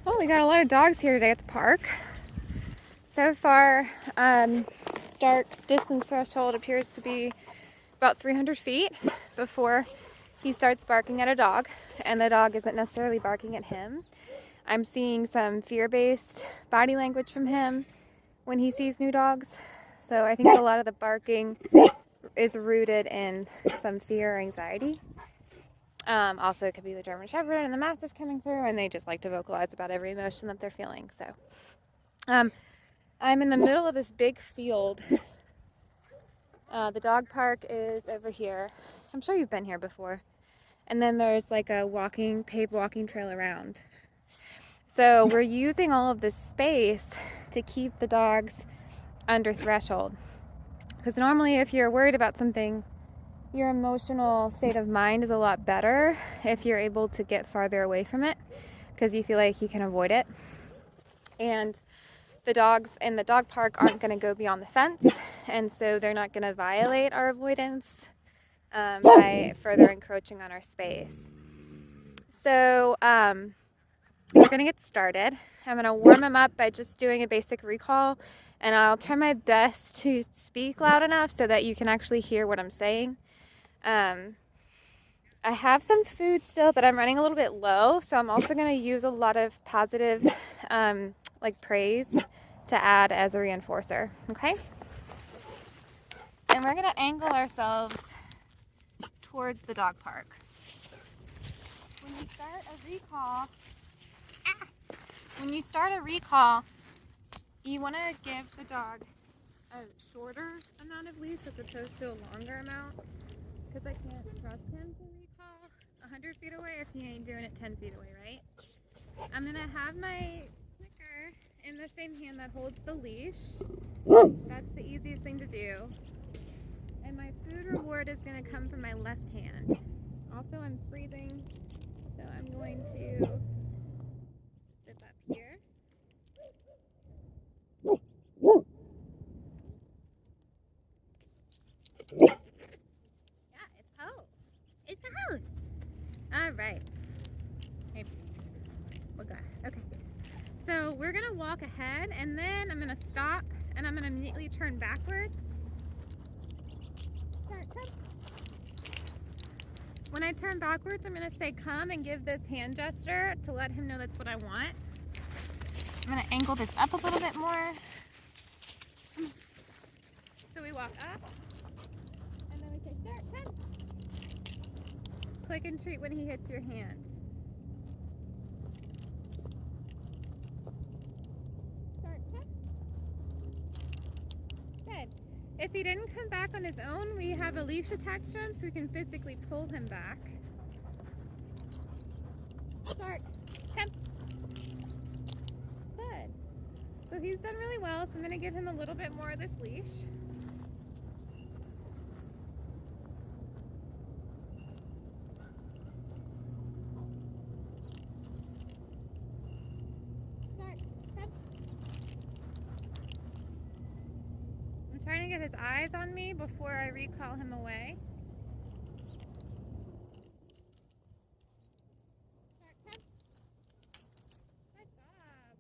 Well, we got a lot of dogs here today at the park. So far, Stark's distance threshold appears to be about 300 feet before he starts barking at a dog, and the dog isn't necessarily barking at him. I'm seeing some fear-based body language from him when he sees new dogs. So I think a lot of the barking is rooted in some fear or anxiety. Also, it could be the German Shepherd and the Mastiff coming through, and they just like to vocalize about every emotion that they're feeling. So I'm in the middle of this big field. The dog park is over here. I'm sure you've been here before. And then there's like a paved walking trail around. So we're using all of this space to keep the dogs under threshold. Because normally if you're worried about something, your emotional state of mind is a lot better if you're able to get farther away from it because you feel like you can avoid it. And the dogs in the dog park aren't going to go beyond the fence, and so they're not going to violate our avoidance by further encroaching on our space. So we're going to get started. I'm going to warm them up by just doing a basic recall, and I'll try my best to speak loud enough so that you can actually hear what I'm saying. I have some food still, but I'm running a little bit low, so I'm also going to use a lot of positive like praise to add as a reinforcer, okay? And we're going to angle ourselves towards the dog park. When you start a recall, you want to give the dog a shorter amount of leash as opposed to a longer amount, because I can't trust him to recall 100 feet away if he ain't doing it 10 feet away, right? I'm going to have my clicker in the same hand that holds the leash. That's the easiest thing to do. And my food reward is going to come from my left hand. Also, I'm freezing, so I'm going to zip up here. Yeah, it's cold. It's cold. All right. Maybe we're good. Okay. So we're going to walk ahead, and then I'm going to stop, and I'm going to immediately turn backwards. When I turn backwards, I'm going to say come and give this hand gesture to let him know that's what I want. I'm going to angle this up a little bit more. So we walk up, and then we say start, come. Click and treat when he hits your hand. Start, come. Good. If he didn't come back on his own, we have a leash attached to him so we can physically pull him back. Start, come. Good. So he's done really well, so I'm going to give him a little bit more of this leash. Start, come. I'm trying to get his eyes on me before I recall him away. Start, come. Good job.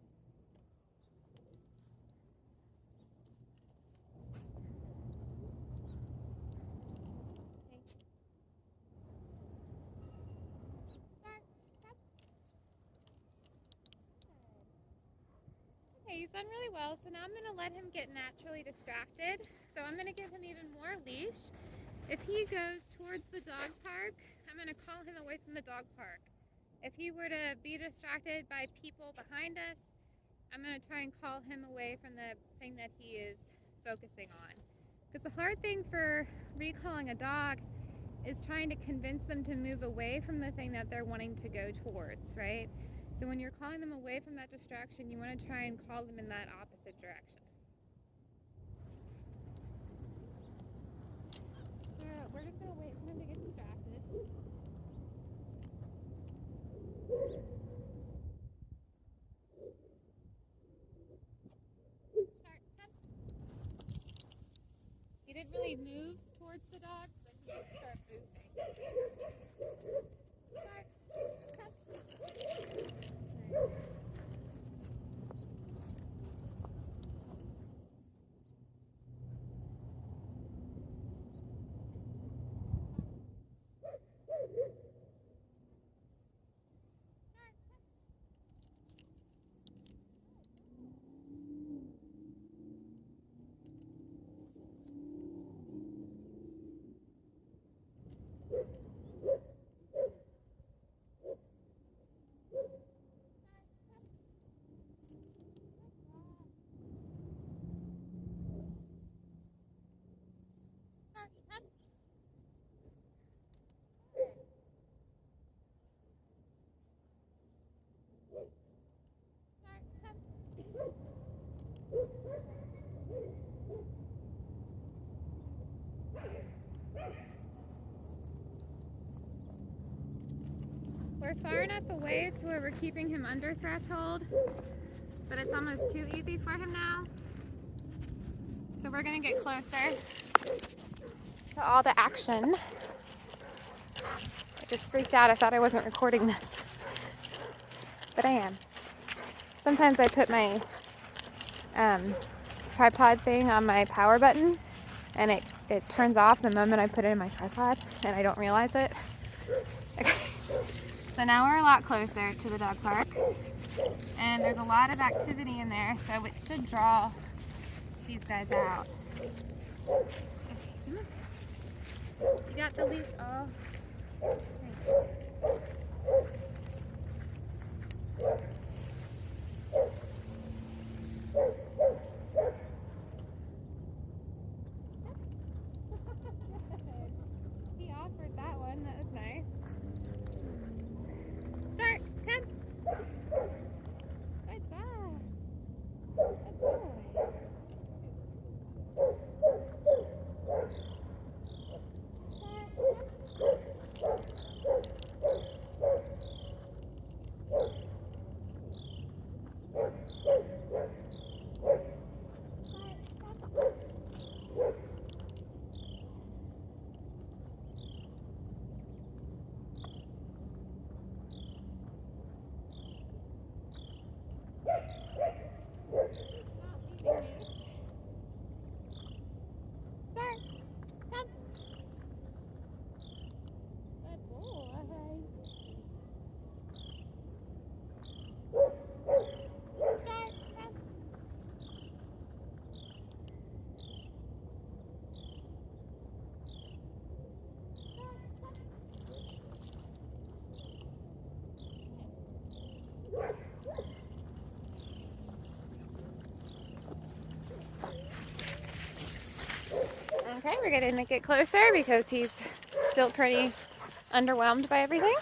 Okay, he's done really well, so now I'm going to let him get naturally distracted. So I'm going to give him even more leash. If he goes towards the dog park, I'm going to call him away from the dog park. If he were to be distracted by people behind us, I'm going to try and call him away from the thing that he is focusing on. Because the hard thing for recalling a dog is trying to convince them to move away from the thing that they're wanting to go towards, right? So when you're calling them away from that distraction, you want to try and call them in that opposite direction. We're just going to wait for him to get distracted. He didn't really move towards the dog, but he did start moving. Start, come. way to where we're keeping him under threshold, but it's almost too easy for him now. So we're gonna get closer to all the action. I just freaked out. I thought I wasn't recording this, but I am. Sometimes I put my tripod thing on my power button and it turns off the moment I put it in my tripod and I don't realize it. Okay. So now we're a lot closer to the dog park and there's a lot of activity in there, so it should draw these guys out. Okay, you got the leash off. He offered that one, that was nice. Start, come. Good job. Good boy. Okay, we're gonna make it closer because he's still pretty underwhelmed by everything.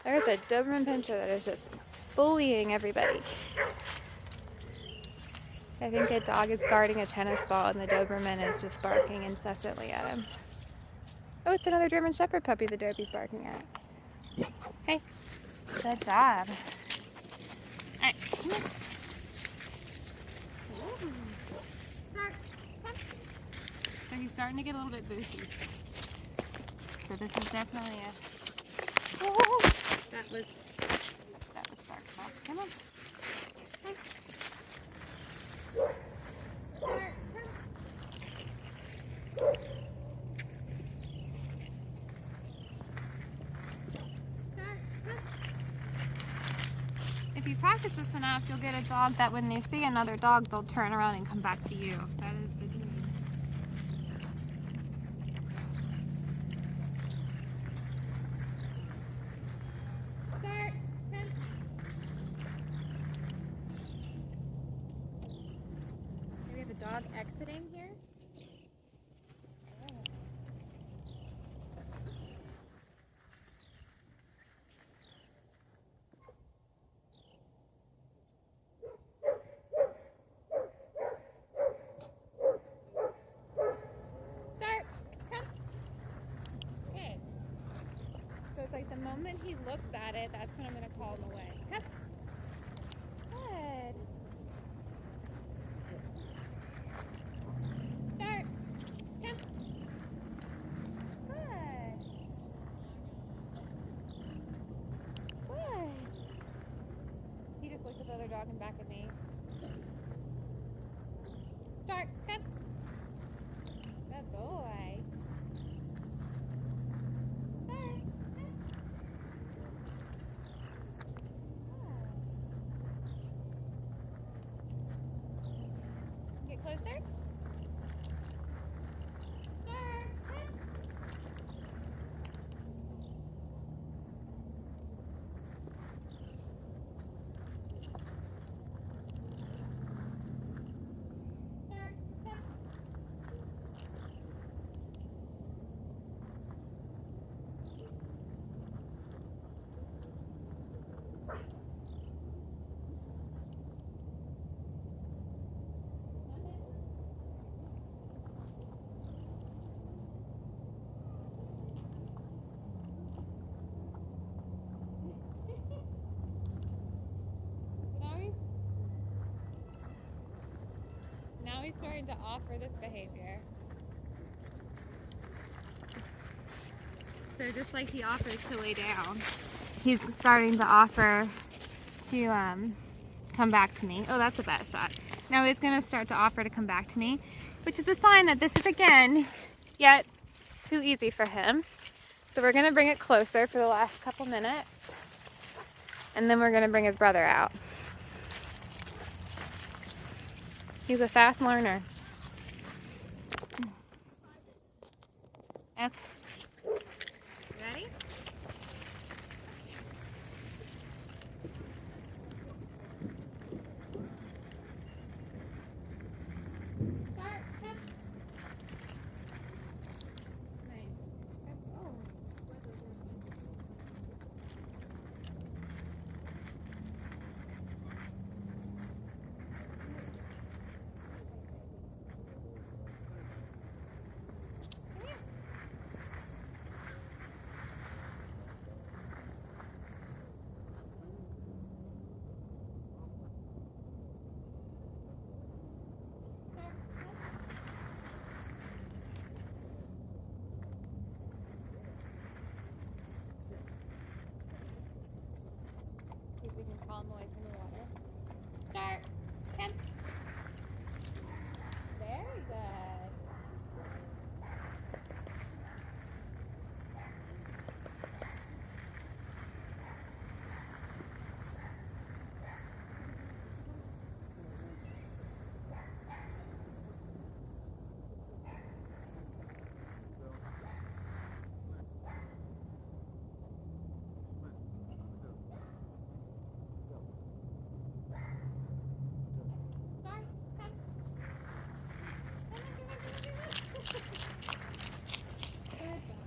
There's a Doberman Pinscher that is just bullying everybody. I think a dog is guarding a tennis ball and the Doberman is just barking incessantly at him. Oh, it's another German Shepherd puppy the Dobie's barking at. Hey, good job. All right, come on. So he's starting to get a little bit boosty. So this is definitely a... Oh, that was Stark. Come on. Hey. If you practice this enough, you'll get a dog that when they see another dog, they'll turn around and come back to you. That is the key. Start. Maybe we have a dog exiting here. It's like the moment he looks at it, that's when I'm going to call him away. Come. Good. Start. Come. Good. Good. He just looked at the other dog and back at me. Start. Come. Good boy. Closer. he's starting to offer this behavior. So just like he offers to lay down, he's starting to offer to come back to me. Oh, that's a bad shot. Now he's going to start to offer to come back to me, which is a sign that this is, again, yet too easy for him. So we're going to bring it closer for the last couple minutes, and then we're going to bring his brother out. He's a fast learner. Okay. Ready? Start. Step. Nice. Oh. See if we can call him away from the water. Start. Come. Very good. Start. Come. Good job.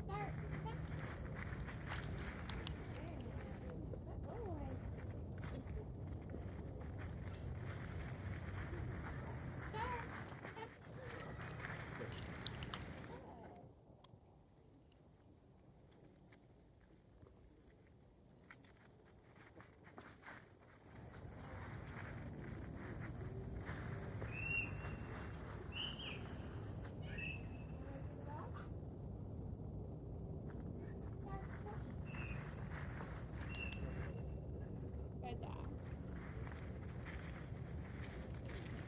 Start. Come. Good job.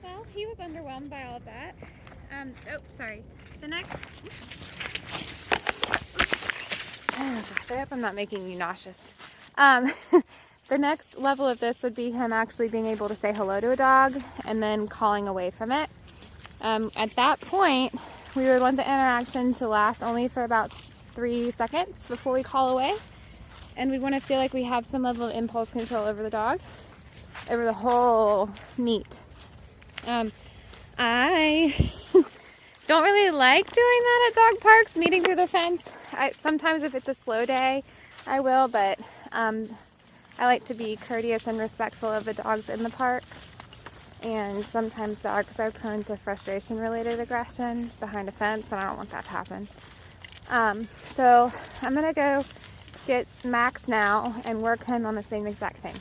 Well, he was underwhelmed by all of that. Oh, sorry. The next. Oh gosh, I hope I'm not making you nauseous. The next level of this would be him actually being able to say hello to a dog and then calling away from it. At that point, we would want the interaction to last only for about 3 seconds before we call away. And we'd want to feel like we have some level of impulse control over the dog, over the whole meet. I don't really like doing that at dog parks, meeting through the fence. Sometimes if it's a slow day, I will, but I like to be courteous and respectful of the dogs in the park. And sometimes dogs are prone to frustration-related aggression behind a fence, and I don't want that to happen. So I'm going to go get Max now and work him on the same exact thing.